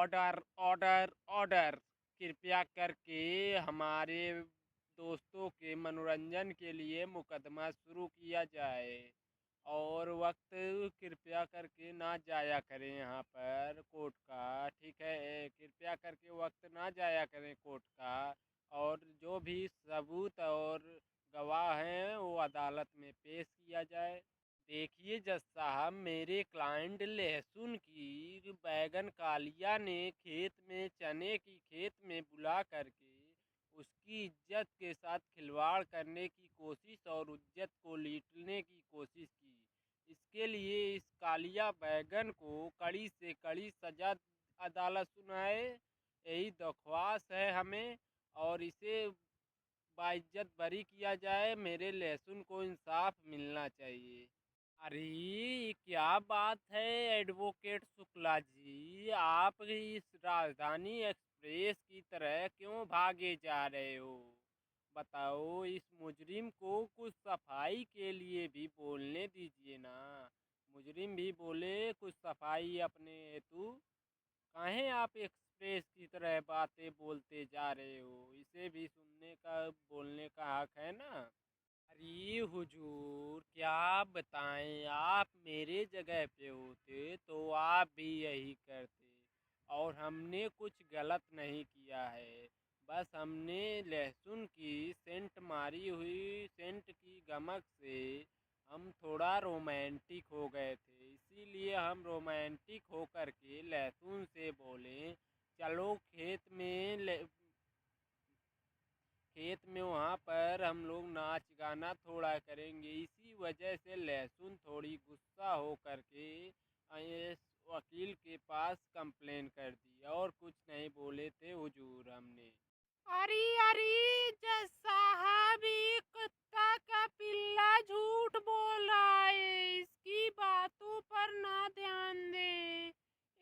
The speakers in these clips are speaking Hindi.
Order order order. कृपया करके हमारे दोस्तों के मनोरंजन के लिए मुकदमा शुरू किया जाए और वक्त कृपया करके ना जाया करें यहाँ पर कोर्ट का। ठीक है, कृपया करके वक्त ना जाया करें कोर्ट का। और जो भी सबूत और गवाह हैं वो अदालत में पेश किया जाए। देखिए जज साहब, मेरे क्लाइंट लहसुन की बैगन कालिया ने खेत में चने की खेत में बुला करके उसकी इज्जत के साथ खिलवाड़ करने की कोशिश और इज्जत को लूटने की कोशिश की। इसके लिए इस कालिया बैगन को कड़ी से कड़ी सजा अदालत सुनाए, यही दरख्वास्त है हमें। और इसे बाइज्जत बरी किया जाए। मेरे लहसुन को इंसाफ मिलना चाहिए। अरे ये क्या बात है एडवोकेट शुक्ला जी, आप इस राजधानी एक्सप्रेस की तरह क्यों भागे जा रहे हो? बताओ, इस मुजरिम को कुछ सफाई के लिए भी बोलने दीजिए ना। मुजरिम भी बोले कुछ सफाई अपने हेतु। काहे आप एक्सप्रेस की तरह बातें बोलते जा रहे हो? इसे भी सुनने का बोलने का हक है ना। अरे हुजूर, क्या बताएं, आप मेरे जगह पे होते तो आप भी यही करते। और हमने कुछ गलत नहीं किया है, बस हमने लहसुन की सेंट मारी हुई सेंट की गमक से हम थोड़ा रोमांटिक हो गए थे। इसीलिए हम रोमांटिक होकर के लहसुन से बोले चलो खेत में वहाँ पर हम लोग नाच गाना थोड़ा करेंगे। इसी वजह से लहसुन थोड़ी गुस्सा हो करके इस वकील के पास कंप्लेन कर दी, और कुछ नहीं बोले थे हुजूर हमने। अरे अरे जज साहब, ये कुत्ता का पिल्ला झूठ बोल रहा है, इसकी बातों पर ना ध्यान दे।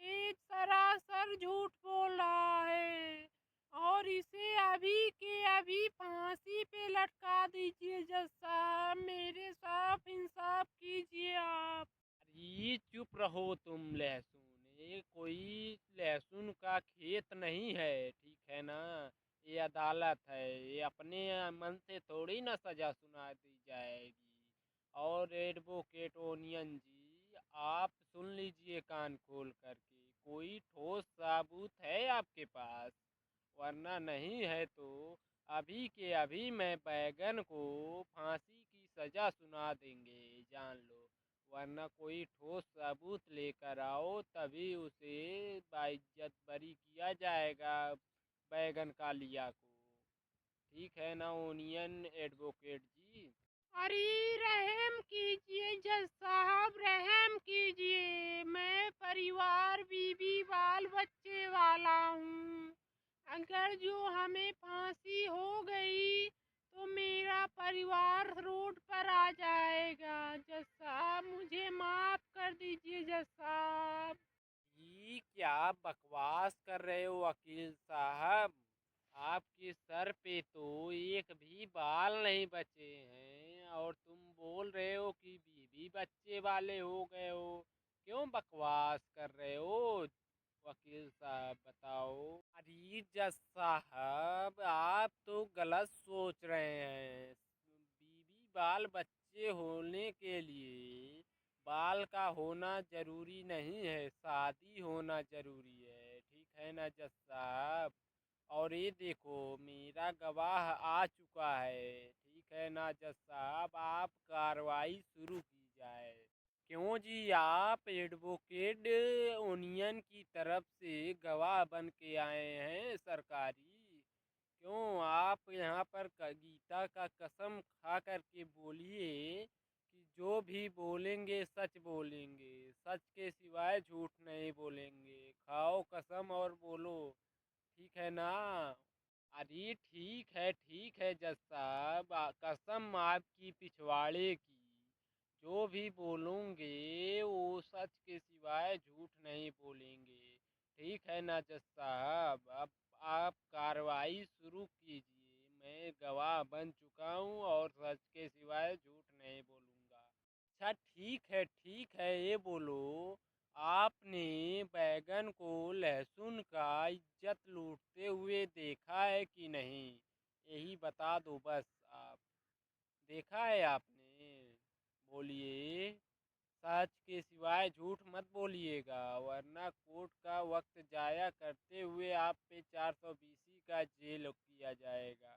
एक सरासर झूठ बोल रहा है और इसे अभी के अभी फांसी पे लटका दीजिए जज साहब, मेरे साथ इंसाफ कीजिए आप। अरे चुप रहो तुम लहसुन, ये कोई लहसुन का खेत नहीं है, ठीक है ना। ये अदालत है, ये अपने मन से थोड़ी ना सजा सुना दी जाएगी। और एडवोकेट ओनियन जी, आप सुन लीजिए कान खोल करके, कोई ठोस सबूत है आपके पास? वरना नहीं है तो अभी के अभी मैं बैगन को फांसी की सजा सुना देंगे, जान लो। वरना कोई ठोस सबूत लेकर आओ, तभी उसे बाइज्जत बरी किया जाएगा बैगन का लिया को। ठीक है ना ओनियन एडवोकेट जी? अरे रहम कीजिए जज साहब, रहम कीजिए। मैं परिवार, बीवी, बाल बच्चे वाला हूँ। अगर जो हमें फांसी हो गई तो मेरा परिवार रोड पर आ जाएगा। जज साहब मुझे माफ कर दीजिए जज साहब। ये क्या बकवास कर रहे हो वकील साहब? आपके सर पे तो एक भी बाल नहीं बचे हैं और तुम बोल रहे हो कि बीवी बच्चे वाले हो गए हो। क्यों बकवास कर रहे हो वकील साहब, बताओ। अरे जज साहब, आप तो गलत सोच रहे हैं। बीवी बाल बच्चे होने के लिए बाल का होना जरूरी नहीं है, शादी होना जरूरी है। ठीक है ना जज साहब? और ये देखो, मेरा गवाह आ चुका है। ठीक है ना जज साहब, आप कार्रवाई शुरू की जाए। क्यों जी, आप एडवोकेट ओनियन की तरफ से गवाह बन के आए हैं सरकारी? क्यों आप यहाँ पर गीता का कसम खा करके बोलिए कि जो भी बोलेंगे सच बोलेंगे, सच के सिवाय झूठ नहीं बोलेंगे। खाओ कसम और बोलो, ठीक है ना? अरे ठीक है जज साहब, कसम आपकी पिछवाड़े की। जो भी बोलोगे वो सच के सिवाय झूठ नहीं बोलेंगे। ठीक है ना जज साहब? अब आप कार्रवाई शुरू कीजिए। मैं गवाह बन चुका हूँ और सच के सिवाय झूठ नहीं बोलूँगा। अच्छा ठीक है, ये बोलो, आपने बैगन को लहसुन का इज्जत लूटते हुए देखा है कि नहीं? यही बता दो बस आप। देखा है आपने? बोलिए। सच के सिवाय झूठ मत बोलिएगा, वरना कोर्ट का वक्त जाया करते हुए आप पे 420 का जेल किया जाएगा।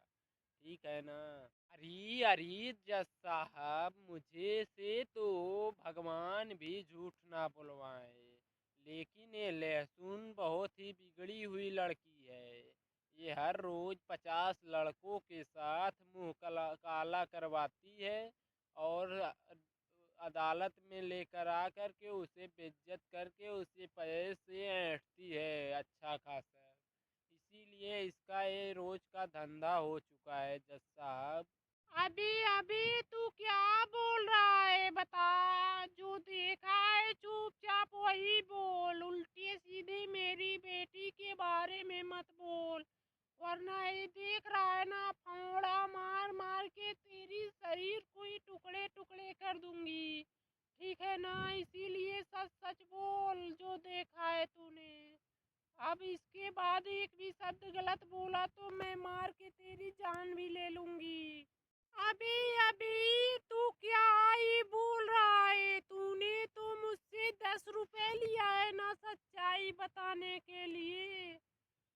ठीक है ना? अरे अरे जज साहब, मुझे से तो भगवान भी झूठ ना बुलवाए, लेकिन ये लहसुन बहुत ही बिगड़ी हुई लड़की है। ये हर रोज 50 लड़कों के साथ मुंह काला करवाती है और अदालत में लेकर आकर के उसे बेइज्जत करके उसे पैसे ऐंठती है अच्छा खासा। इसीलिए इसका ये रोज का धंधा हो चुका है जज साहब। अभी अभी तू क्या बोल रहा है बता। जो देखा है चुपचाप वही बोल, उल्टे सीधे मेरी बेटी के बारे में मत बोल, वरना ये देख रहा है ना, फावड़ा मार मार के तेरी शरीर को ही टुकड़े टुकड़े कर दूंगी। ठीक है ना? इसीलिए सच सच बोल जो देखा है तूने। अब इसके बाद एक भी शब्द गलत बोला तो मैं मार के तेरी जान भी ले लूंगी। अभी अभी तू क्या ही बोल रहा है? तूने तो मुझसे 10 रुपए लिया है ना सच्चाई बताने के लिए।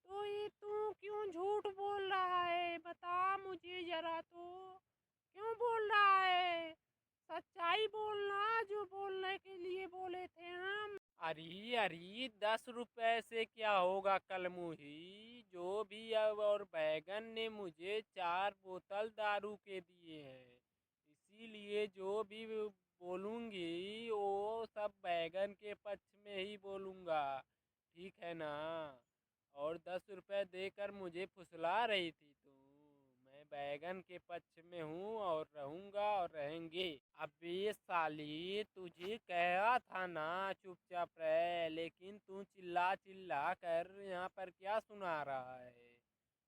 तो ये तू क्यों झूठ बोल रहा है? बता मुझे जरा तो, क्यों बोल रहा है? सच्चाई बोलना जो बोलने के लिए बोले थे हम। अरे अरे 10 रुपए से क्या होगा कलमुही, जो भी अब और बैगन ने मुझे 4 बोतल दारू के दिए हैं। इसीलिए जो भी बोलूँगी वो सब बैगन के पक्ष में ही बोलूँगा। ठीक है ना? और 10 रुपए देकर मुझे फुसला रही थी तू। मैं बैगन के पक्ष में हूँ और रहूँगा और रहेंगे। अबे साली, तुझे कहा था ना चुपचाप रह, लेकिन तू चिल्ला चिल्ला कर यहाँ पर क्या सुना रहा है?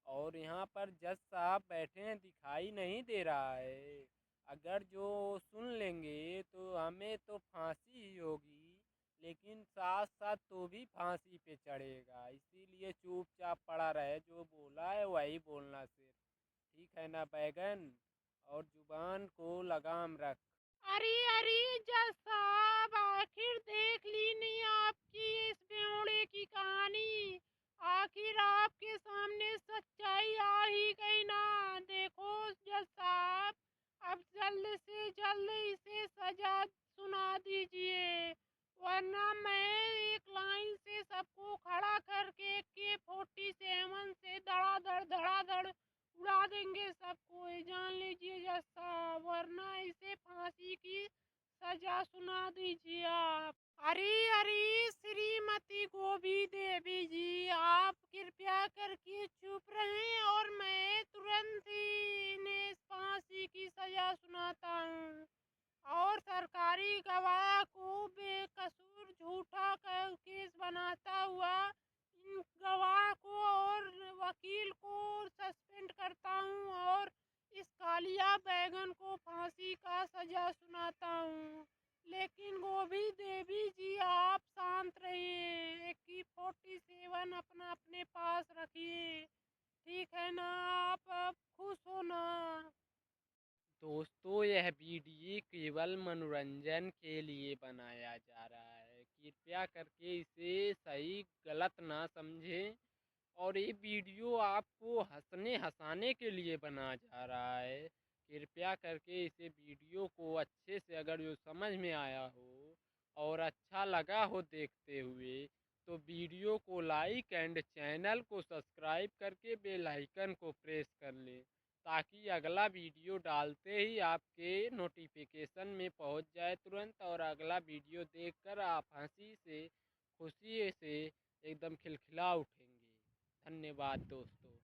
और यहाँ पर जज साहब बैठे हैं, दिखाई नहीं दे रहा है। अगर जो सुन लेंगे तो हमें तो फांसी ही होगी, लेकिन साथ साथ तो भी फांसी पे चढ़ेगा। इसीलिए चुपचाप पड़ा रहे, जो बोला है वही बोलना सिर्फ। ठीक है ना बैगन? और जुबान को लगाम रख। अरे अरे जज साहब, आखिर देख ली नहीं आपकी इस बेवड़े की कहानी। आखिर आपके सामने सच्चाई आ ही गई ना। देखो जज साहब, अब जल्द से जल्द इसे सजा सुना दीजिए, वरना मैं एक लाइन से सबको खड़ा करके AK-47 से धड़ाधड़ उड़ा देंगे सबको, ये जान लीजिए जज साहब, वरना इसे फांसी की सजा सुना दीजिए आप। अरे अरे श्रीमती गोभी देवी जी, आप कृपया करके चुप रहें और मैं तुरंत ही इन्हें फांसी की सजा सुनाता हूँ। और सरकारी गवाह को बेकसूर झूठा केस बनाता हुआ इन गवाह को और वकील को सस्पेंड करता हूँ और इस कालिया बैगन को फांसी का सजा सुनाता हूँ। लेकिन गोभी देवी जी आप शांत रहिए, AK-47 अपना अपने पास रखिए। ठीक है ना? आप अब खुश हो ना? दोस्तों, यह वीडियो केवल मनोरंजन के लिए बनाया जा रहा है। कृपया करके इसे सही गलत ना समझें। और ये वीडियो आपको हंसने हंसाने के लिए बनाया जा रहा है। कृपया करके इसे वीडियो को अच्छे से, अगर जो समझ में आया हो और अच्छा लगा हो देखते हुए, तो वीडियो को लाइक एंड चैनल को सब्सक्राइब करके बेल आइकन को प्रेस कर लें, ताकि अगला वीडियो डालते ही आपके नोटिफिकेशन में पहुंच जाए तुरंत, और अगला वीडियो देखकर आप हंसी से, खुशी से एकदम खिलखिला उठेंगे। धन्यवाद दोस्तों।